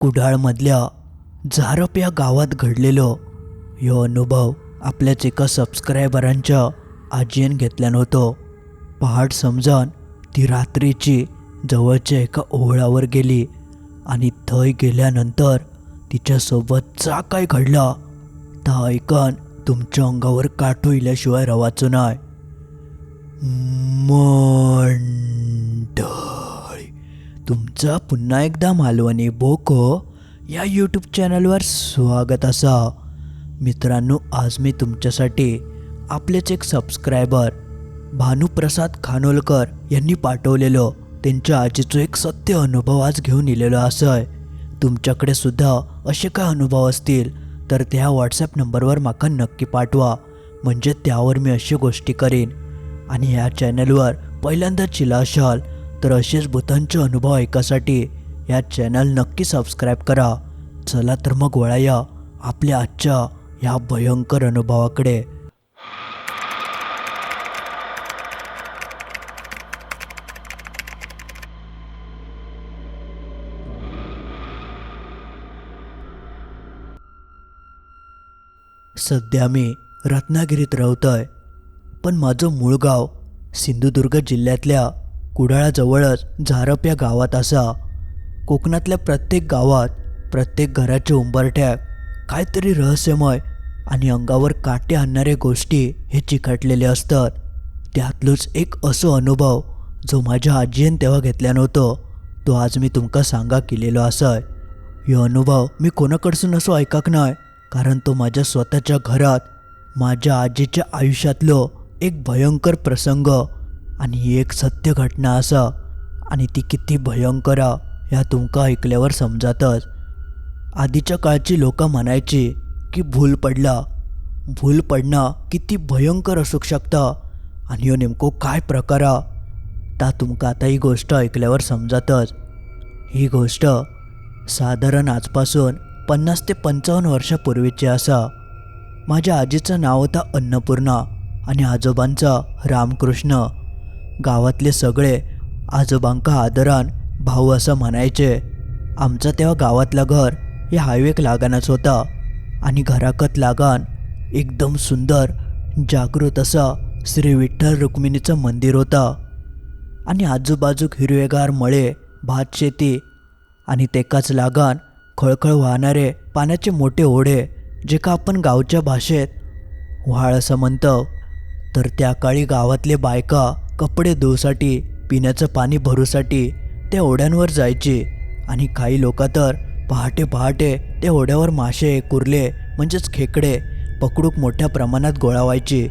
कुडाळमधल्या झारप या गावात घडलेलो ह्यो अनुभव आपल्याच एका सबस्क्रायबरांच्या आजयेन घेतल्यान होतो. पहाट समजान ती रात्रीची जवळच्या एका ओहळावर गेली आणि थंय गेल्यानंतर तिच्यासोबत जा काय घडला ता ऐकन तुमच्या अंगावर काटो इल्याशिवाय रवाचो नाय. मंडळी, तुमचा पुन्हा एकदा मालवणी बोको या यूट्यूब चॅनलवर स्वागत असा. मित्रांनो, आज मी तुमच्यासाठी आपलेच एक सबस्क्रायबर भानुप्रसाद खानोलकर यांनी पाठवलेलो त्यांच्या आजीचो एक सत्य अनुभव आज घेऊन इलेलो असय. तुमच्याकडे सुद्धा असे काय अनुभव असतील तर त्या व्हॉट्सॲप नंबरवर माका नक्की पाठवा, म्हणजे त्यावर मी अशी गोष्टी करीन. आणि ह्या चॅनलवर पहिल्यांदाच चिला असाल तर असेच भूतांचे अनुभव ऐकासाठी या चॅनल नक्की सबस्क्राईब करा. चला तर मग वळूया आपल्या आजच्या ह्या भयंकर अनुभवाकडे. सध्या मी रत्नागिरीत राहतोय, पण माझं मूळ गाव सिंधुदुर्ग जिल्ह्यातल्या कुडाळाजवळच झारप या गावात असा. कोकणातल्या प्रत्येक गावात प्रत्येक घराच्या उंबरठ्यात काहीतरी रहस्यमय आणि अंगावर काटे आणणारे गोष्टी हे चिकटलेले असतात. त्यातलंच एक असं अनुभव जो माझ्या आजीन तेव्हा घेतल्या नव्हतो तो आज मी तुमका सांगा केलेलो असय. ह्यो अनुभव मी कोणाकडसून असो ऐकाक नाय, कारण तो माझ्या स्वतःच्या घरात माझ्या आजीच्या आयुष्यातलो एक भयंकर प्रसंग आणि ही एक सत्य घटना असा. आणि ती किती भयंकर ह्या तुमका ऐकल्यावर समजातच. आधीच्या काळची लोक म्हणायची की भूल पडणं किती भयंकर असू शकता आणि ह्यो नेमको काय प्रकार ता तुमका आता ही गोष्ट ऐकल्यावर समजातच. ही गोष्ट साधारण आजपासून 50 ते 55 वर्षापूर्वीची असा. माझ्या आजीचं नाव होतं अन्नपूर्णा आणि आजोबांचा रामकृष्ण. गावातले सगळे आजोबांका आदरान भाऊ असं म्हणायचे. आमचं तेव्हा गावातलं घर हे हायवेक लागानच होता आणि घराकत लागान एकदम सुंदर जागृत असं श्री विठ्ठल रुक्मिणीचं मंदिर होतं आणि आजूबाजूक हिरवेगार मळे, भात शेती आणि तेकाच लागान खळखळ वाहणारे पाण्याचे मोठे ओढे, जे का आपण गावच्या भाषेत व्हाळ असं म्हणतो. तर त्या काळी गावातले बायका कपडे धुवसाठी, पिण्याचं पाणी भरूसाठी त्या ओढ्यांवर जायची आणि काही लोक तर पहाटे पहाटे त्या ओढ्यावर मासे, कुर्ले म्हणजेच खेकडे पकडूक मोठ्या प्रमाणात गोळा व्हायची.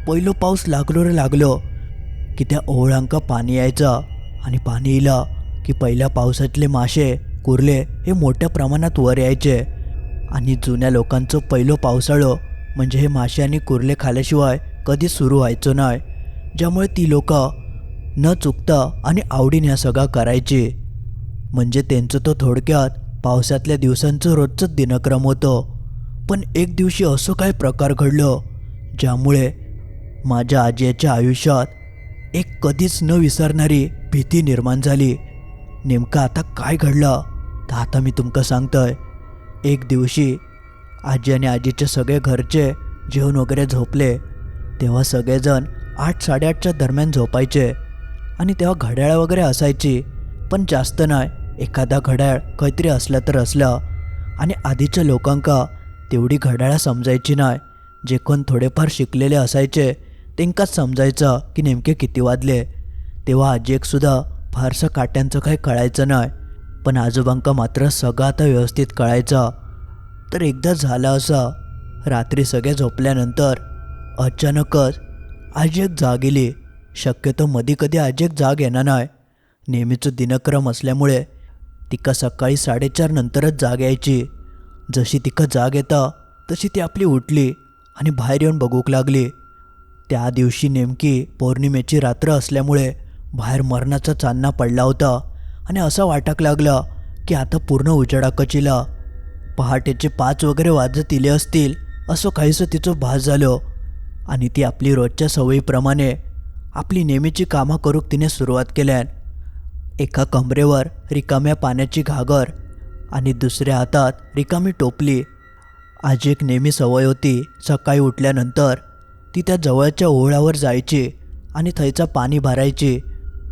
पहिलो पाऊस लागलो की त्या ओढ्यांका पाणी यायचं आणि पाणी इला की पहिल्या पावसातले मासे, कुर्ले हे मोठ्या प्रमाणात वर यायचे. आणि जुन्या लोकांचं पहिलं पावसाळं म्हणजे हे मासे आणि कुर्ले खाल्याशिवाय कधी सुरू व्हायचं नाही, ज्यामुळे ती लोक न चुकता आणि आवडीने ह्या सगळा करायची. म्हणजे त्यांचं तो थोडक्यात पावसातल्या दिवसांचं रोजचंच दिनक्रम होतं. पण एक दिवशी असं काय प्रकार घडलं ज्यामुळे माझ्या आजीच्या आयुष्यात एक कधीच न विसरणारी भीती निर्माण झाली. नेमकं आता काय घडलं तर आता मी तुमका सांगतोय. एक दिवशी आजी आणि आजीचे सगळे घरचे जेवण वगैरे झोपले. तेव्हा सगळेजण 8-8:30च्या दरम्यान झोपायचे आणि तेव्हा घड्याळ वगैरे असायची, पण जास्त नाही. एखादा घड्याळ काहीतरी असला तर असला. आणि आधीच्या लोकांका तेवढी घड्याळा समजायची नाही. जे कोण थोडेफार शिकलेले असायचे त्यांकाच समजायचं की नेमके किती वाजले. तेव्हा आजीकसुद्धा फारसं काट्यांचं काही कळायचं नाही, पण आजोबांका मात्र सगळं आता व्यवस्थित कळायचं. तर एकदा झालं असं, रात्री सगळे झोपल्यानंतर अचानकच आजी एक जाग येली. शक्यतो मधी कधी आजी एक जाग येणार नाही. नेहमीचं दिनक्रम असल्यामुळे तिका सकाळी 4:30 नंतरच जाग यायची. जशी तिका जाग येता तशी ती आपली उठली आणि बाहेर येऊन बघूक लागली. त्या दिवशी नेमकी पौर्णिमेची रात्र असल्यामुळे बाहेर मरणाचा चांदणा पडला होता आणि असं वाटाक लागलं की आता पूर्ण उजेडाकच इला. पहाटेचे 5 वगैरे वाजत इले असतील असं काहीसं तिचं भास झालं आणि ती आपली रोजच्या सवयीप्रमाणे आपली नेहमीची कामं करूक तिने सुरुवात केल्यान. एका कमरेवर रिकाम्या पाण्याची घागर आणि दुसऱ्या हातात रिकामी टोपली. आजीक नेहमी सवय होती सकाळी उठल्यानंतर ती त्या जवळच्या ओहळावर जायची आणि थैचा पाणी भरायची.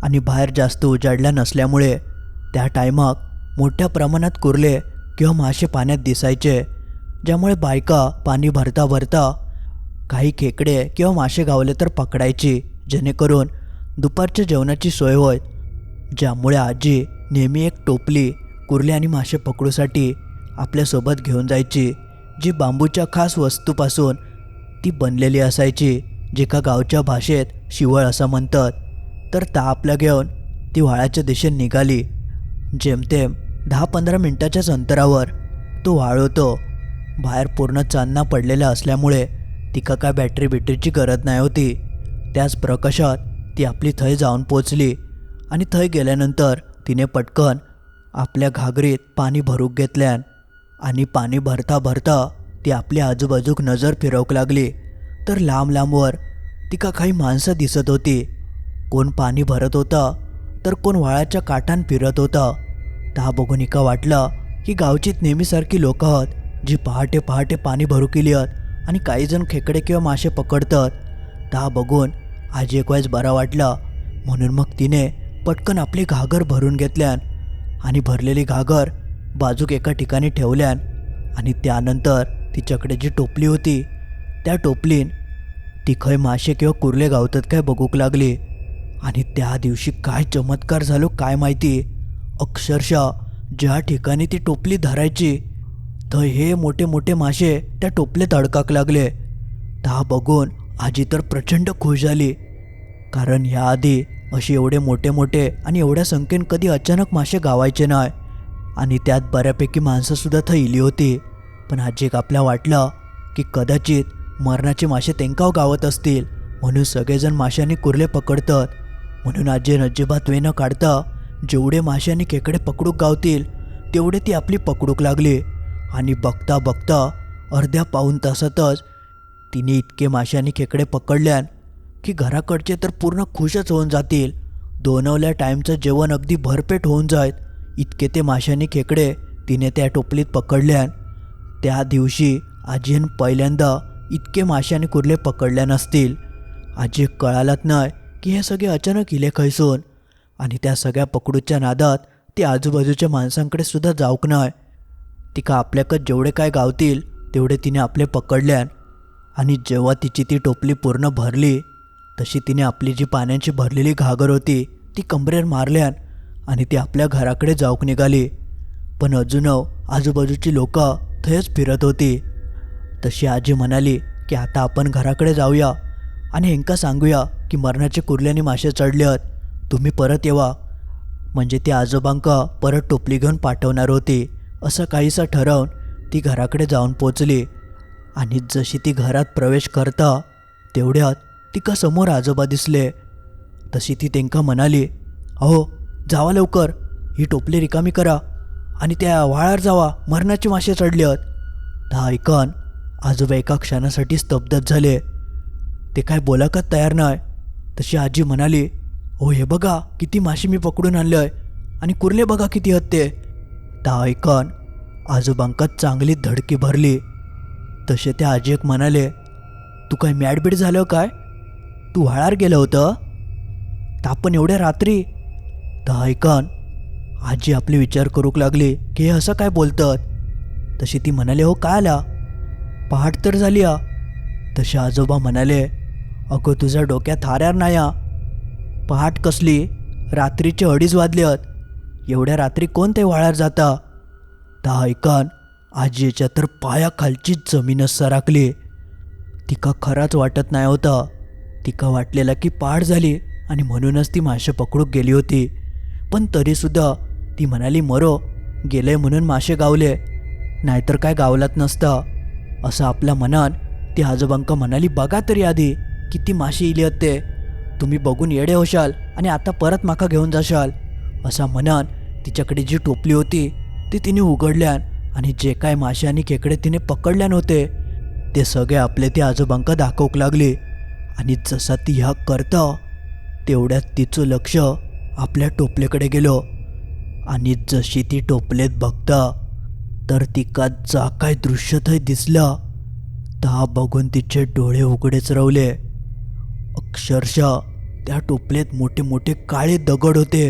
आणि बाहेर जास्त उजाडल्या नसल्यामुळे त्या टायमाक मोठ्या प्रमाणात कुर्ले किंवा मासे पाण्यात दिसायचे, ज्यामुळे बायका पाणी भरता भरता काही खेकडे किंवा मासे गावले तर पकडायची, जेणेकरून दुपारच्या जेवणाची सोय होय. ज्यामुळे आजी नेहमी एक टोपली कुर्ले आणि मासे पकडूसाठी आपल्यासोबत घेऊन जायची, जी बांबूच्या खास वस्तूपासून ती बनलेली असायची, जे का गावच्या भाषेत शिवळ असं म्हणतात. तर ता आपल्या घेऊन ती व्हाळाच्या दिशेने निघाली. जेमतेम 10-15 मिनिटाच्याच अंतरावर तो व्हाळ होतो. बाहेर पूर्ण चांदणा पडलेला असल्यामुळे तिका काय बॅटरीची गरज नाही होती. त्याच प्रकाशात ती आपली थै जाऊन पोचली. आणि थै गेल्यानंतर तिने पटकन आपल्या घागरीत पाणी भरूक घेतल्यान आणि पाणी भरता भरता ती आपल्या आजूबाजूक नजर फिरवूक लागली. तर लांब लांबवर तिका काही माणसं दिसत होती. कोण पाणी भरत होता तर कोण व्हाळाच्या काठान फिरत होता. ता बघून हिका वाटलं की गावचीत नेहमीसारखी लोक आहेत, जी पहाटे पहाटे पाणी भरू केली आहेत आणि काही जण खेकडे किंवा मासे पकडतात. ता बघून आजी एक वेळेस बरा वाटला, म्हणून मग तिने पटकन आपली घागर भरून घेतल्यान आणि भरलेली घागर बाजूक एका ठिकाणी ठेवल्यान. आणि त्यानंतर तिच्याकडे जी टोपली होती त्या टोपलीन ती खय मासे किंवा कुर्ले गावतात काय बघूक लागली. आणि त्या दिवशी काय चमत्कार झालो काय माहिती, अक्षरशः ज्या ठिकाणी ती टोपली धरायची थय हे मोठे मोठे मासे त्या टोपलीत अडकाक लागले. ता बघून आजी तर प्रचंड खुश झाली, कारण ह्याआधी असे एवढे मोठे मोठे आणि एवढ्या संख्येने कधी अचानक मासे गावायचे नाही. आणि त्यात बऱ्यापैकी माणसंसुद्धा थं इली होती. पण आजीक आपल्या वाटलं की कदाचित मरणाचे मासे तेंकाव गावत असतील, म्हणून सगळेजण माशांनी कुर्ले पकडतात. म्हणून आजीन अजिबात वेळ न काढता जेवढे माशांनी खेकडे पकडूक गावतील तेवढे ती आपली पकडूक लागली. आणि बघता बघता अर्ध्या पाऊण तासातच तिने इतके माशांनी खेकडे पकडल्यान की घराकडचे तर पूर्ण खुशच होऊन जातील. दोनवल्या टाईमचं जेवण अगदी भरपेट होऊन जायत इतके ते माशांनी खेकडे तिने त्या टोपलीत पकडल्यान. त्या दिवशी आजीन पहिल्यांदा इतके माशांनी कुर्ले पकडल्या नसतील. आजी कळालाच नाही की हे सगळे अचानक इले खैसून. आणि त्या सगळ्या पकडूच्या नादात ती आजूबाजूच्या माणसांकडे सुद्धा जाऊक नाही. तिका आपल्याकडे जेवढे काय गावतील तेवढे तिने आपले पकडल्यान. आणि जेव्हा तिची ती टोपली पूर्ण भरली तशी तिने आपली जी पाण्याची भरलेली घागर होती ती कंबरेर मारल्यान आणि ती आपल्या घराकडे जाऊक निघाली. पण अजून आजूबाजूची लोक थंयच फिरत होती. तशी आजी म्हणाली की आता आपण घराकडे जाऊया आणि हेंका सांगूया की मरणाचे कुर्ल्याने मासे चढलेत, तुम्ही परत येवा. म्हणजे ती आजोबांका परत टोपली घेऊन पाठवणार होती. असं काहीसं ठरवून ती घराकडे जाऊन पोचली. आणि जशी ती घरात प्रवेश करता तेवढ्यात तिका समोर आजोबा दिसले. तशी ती तेंका म्हणाली, अहो जावा लवकर, ही टोपली रिकामी करा आणि त्या व्हाळावर जावा, मरणाचे मासे चढलेत. ता ऐकन आजोबा एका क्षणासाठी स्तब्धच झाले. ते काय बोलाकच तयार नाही. तशी आजी म्हणाली, हो हे बघा किती मासे मी पकडून आणले आणि कुर्ले बघा किती आहेत ते. ता ऐकन आजोबांका चांगली धडकी भरली. तसे त्या आजी एक म्हणाले, तू काय मॅडबीड झालं काय, तू व्हाळावर गेलं होतं तापण एवढ्या रात्री. ता ऐकन आजी आपले विचार करूक लागली की हे असं काय बोलतात. तशी ती म्हणाले, हो काय आला, पहाट तर झाली आ. तसे आजोबा म्हणाले, अगो तुझ्या डोक्यात हार्यार नाही आ, पहाट कसली, रात्रीचे 2:30 वाजलेत, एवढ्या रात्री कोण ते व्हाळावर जाता. ता ऐकन आजीच्या तर पायाखालची जमीनच सराकली. तिका खराच वाटत नाही होता. तिका वाटलेला की पहाट झाली आणि म्हणूनच ती मासे पकडूक गेली होती. पण तरीसुद्धा ती म्हणाली, मरो गेले म्हणून मासे गावले, नाहीतर काय गावलात नसता. असं आपल्या मनात ती आजोबांका म्हणाली, बघा तरी आधी किती मासे इले आहेत ते, तुम्ही बघून येडे होशाल आणि आता परत माका घेऊन जाशाल. असा मनात तिच्याकडे जी टोपली होती ती तिने उघडल्यान आणि जे काय मासे आणि खेकडे तिने पकडल्यान होते ते सगळे आपले ते आजोबांका दाखवूक लागले. आणि जसा ती ह्या करता तेवढ्यात तिचं लक्ष आपल्या टोपलीकडे गेलो. आणि जशी ती टोपलेत बघता तर तिका जा काय दृश्य थंय दिसलं ता बघून तिचे डोळे उघडेच रावले. अक्षरशः त्या टोपलेत मोठे मोठे काळे दगड होते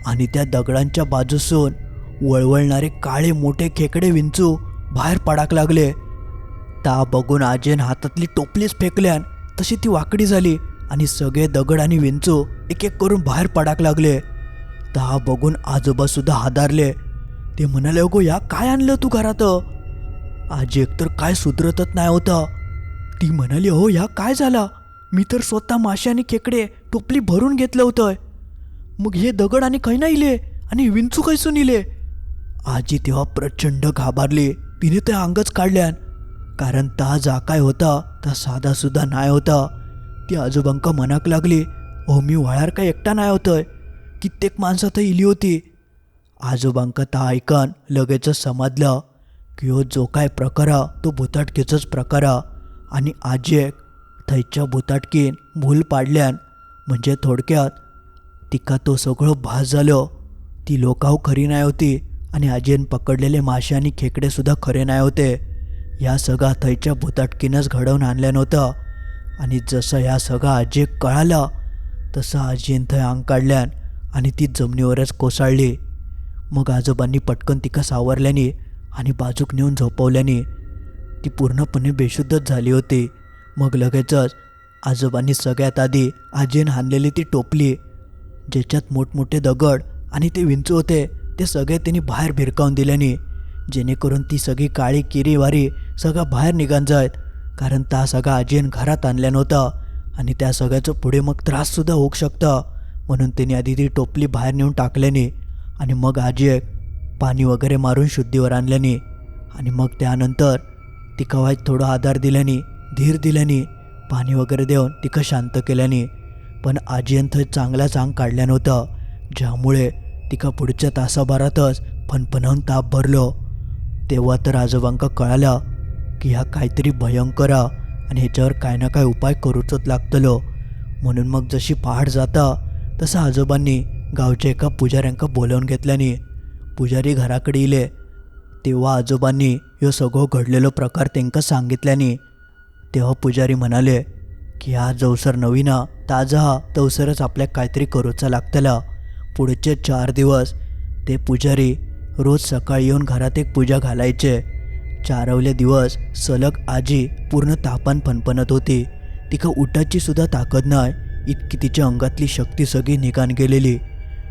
आणि त्या दगडांच्या बाजूसून वळवळणारे काळे मोठे खेकडे विंचू बाहेर पडाक लागले. ता बघून आजीन हातातली टोपलीच फेकल्यान तशी ती वाकडी झाली आणि सगळे दगड आणि विंचू एक एक करून बाहेर पडाक लागले. ता बघून आजोबा सुद्धा हादारले. ते म्हणाले, अगो या काय आणलं तू घरात? आजी एकतर काय सुधरतच नाही होता. ती म्हणाली, हो या काय झाला? मी तर स्वतः मासे आणि खेकडे टोपली भरून घेतलं होतं, मग हे दगड आणि खै नाही इले आणि विंचू कैसून इले? आजी तेव्हा प्रचंड घाबरली. तिने ते अंगच काढल्यान, कारण ता जा काय होता ता साधा सुद्धा नाही होता. ती आजोबांका मनाक लागली, ओ मी वळार काय एकटा नाही होतोय, कित्येक माणसं तर इली होती. आजोबांका ता ऐकन लगेचच समजलं की हो जो काय प्रकारा तो भुताटकीचाच प्रकारा आणि आजी थंयच्या भुताटकीन भूल पाडल्यान. म्हणजे थोडक्यात तिका तो सगळं भास झालो. ती लोकाव खरी नाही होती आणि आजीन पकडलेले मासे आणि खेकडे सुद्धा खरे नाही होते. या सगळा थंयच्या भुताटकीनंच घडवून आणल्या नव्हतं. आणि जसं या सगळं आजीक कळालं तसं आजीन थंय अंग काढल्यान आणि ती जमिनीवरच कोसळली. मग आजोबांनी पटकन तिका सावरल्याने आणि बाजूक नेऊन झोपवल्याने. ती पूर्णपणे बेशुद्धच झाली होती. मग लगेचच आजोबांनी सगळ्यात आधी आजीन हाणलेली ती टोपली ज्याच्यात मोठमोठे दगड आणि ते विंचू होते ते सगळे त्यांनी बाहेर भिरकावून दिल्याने, जेणेकरून ती सगळी काळी किरीवारी सगळं बाहेर निघान जायत. कारण त्या सगळा आजीन घरात आणल्या नव्हता आणि त्या सगळ्याचं पुढे मग त्राससुद्धा होऊ शकता. म्हणून त्यांनी आधी ती टोपली बाहेर नेऊन टाकल्याने आणि मग आजी पाणी वगैरे मारून शुद्धीवर आणल्याने आणि मग त्यानंतर तिका वाईट थोडा आधार दिल्याने, धीर दिल्याने, पाणी वगैरे देऊन तिका शांत केल्याने. पण आजीन थंय चांगलाच अंग काढल्या नव्हतं, ज्यामुळे तिका पुढच्या तासाभरातच फणफणावून ताप भरलो. तेव्हा तर आजोबांका कळालं की ह्या काहीतरी भयंकर आणि ह्याच्यावर काय ना काय उपाय करूचच लागतलो. म्हणून मग जशी पहाट जाता तसं आजोबांनी गावच्या एका पुजाऱ्यांका बोलावून घेतल्याने पुजारी घराकडे इले. तेव्हा आजोबांनी ह्यो सगळं घडलेलो प्रकार त्यांका सांगितल्याने तेव्हा पुजारी म्हणाले की हा जवसर नवीना ताजा हा तवसरच आपल्याक काहीतरी करूचा लागतला. पुढचे 4 दिवस ते पुजारी रोज सकाळी येऊन घरात एक पूजा घालायचे. 4वले दिवस सलग आजी पूर्ण तापान फणफणत होती. तिका उठाची सुद्धा ताकद नाही, इतकी तिच्या अंगातली शक्ती सगळी निघान गेलेली.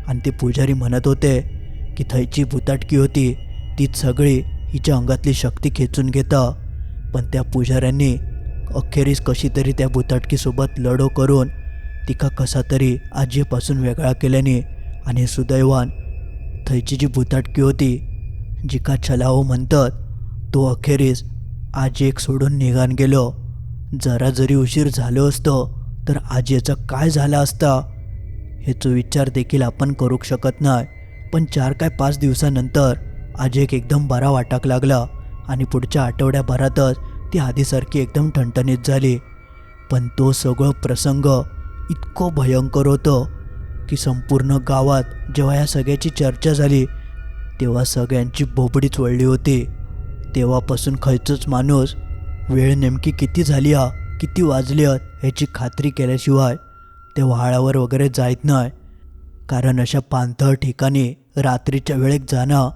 आणि ते पुजारी म्हणत होते की थंयची भुताटकी होती तीच सगळी हिच्या अंगातली शक्ती खेचून घेता. पण त्या पुजाऱ्यांनी अखेरीस कशी तरी त्या भुताटकीसोबत लढो करून तिका कसा तरी आजीपासून वेगळा केल्याने आणि सुदैवान थंयची जी भुताटकी होती जिका छलाओ म्हणतात तो अखेरीस आजी सोडून निघान गेलो. जरा जरी उशीर झालो असतो तर आजीचा काय झाला असता ह्याचा विचार देखील आपण करू शकत नाही. पण 4 काय 5 दिवसानंतर आजी एकदम बरा वाटाक लागला आणि पुढच्या आठवड्याभरातच ती आधीसारखी एकदम ठणठणीत झाली. पण तो सगळं प्रसंग इतकं भयंकर होतं की संपूर्ण गावात जेव्हा या सगळ्याची चर्चा झाली तेव्हा सगळ्यांची बोबडीच वळली होती. तेव्हापासून खयचंच माणूस वेळ नेमकी किती झाली किती वाजली ह्याची खात्री केल्याशिवाय ते व्हाळावर वगैरे जायत नाही. कारण अशा पाणथळ ठिकाणी रात्रीच्या वेळेत जाणं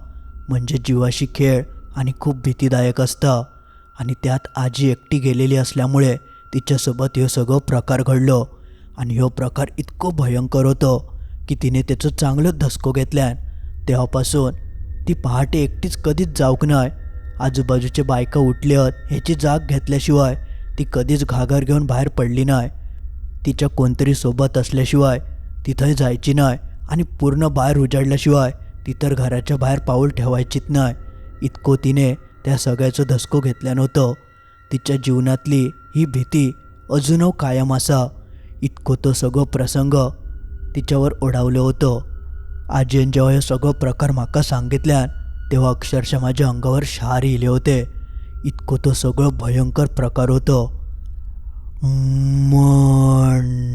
म्हणजे जीवाशी खेळ आणि खूप भीतीदायक असतं. आणि त्यात आजी एकटी गेलेली असल्यामुळे तिच्यासोबत हे सगळं प्रकार घडलं. आणि ह्यो प्रकार इतकं भयंकर होतं की तिने त्याचं चांगलं धसको घेतल्यान. तेव्हापासून ती पहाटे एकटीच कधीच जाऊक नाही. आजूबाजूचे बायका उठल्यात ह्याची जाग घेतल्याशिवाय ती कधीच घागर घेऊन बाहेर पडली नाही. तिच्या कोणतरी सोबत असल्याशिवाय तिथं जायची नाही आणि पूर्ण बाहेर उजाडल्याशिवाय ती तर घराच्या बाहेर पाऊल ठेवायचीच नाही. इतकं तिने त्या सगळ्याचं धसको घेतल्या नव्हतं. तिच्या जीवनातली ही भीती अजूनही कायम असा. इतकं तो सगळं प्रसंग तिच्यावर ओढावलं होतं. आजीन जेव्हा हे सगळं प्रकार माका सांगितल्यान तेव्हा अक्षरशः माझ्या अंगावर शहार इले होते. इतकं तो सगळं भयंकर प्रकार होतं. मंडळी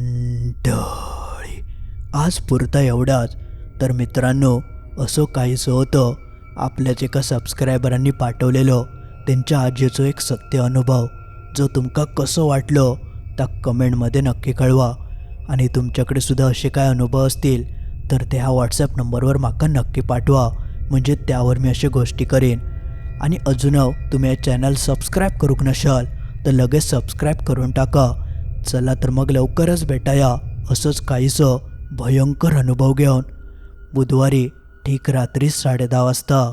आज पुरता एवढाच. तर मित्रांनो असं काहीसं होतं आपल्याच एका सबस्क्रायबरांनी पाठवलेलो त्यांच्या आजीचो एक सत्य अनुभव जो तुमका कसो वाटलो त्या कमेंटमध्ये नक्की कळवा. आणि तुमच्याकडे सुद्धा असे काय अनुभव असतील तर ते ह्या व्हॉट्सॲप नंबरवर माका नक्की पाठवा, म्हणजे त्यावर मी अशा गोष्टी करेन. आणि अजून तुम्ही हे चॅनल सबस्क्राईब करूक नशाल तर लगेच सबस्क्राईब करून टाका. चला तर मग लवकरच भेटाया असंच काहीसं भयंकर अनुभव घेऊन बुधवारी ठीक रात्री 10:30 वाजता.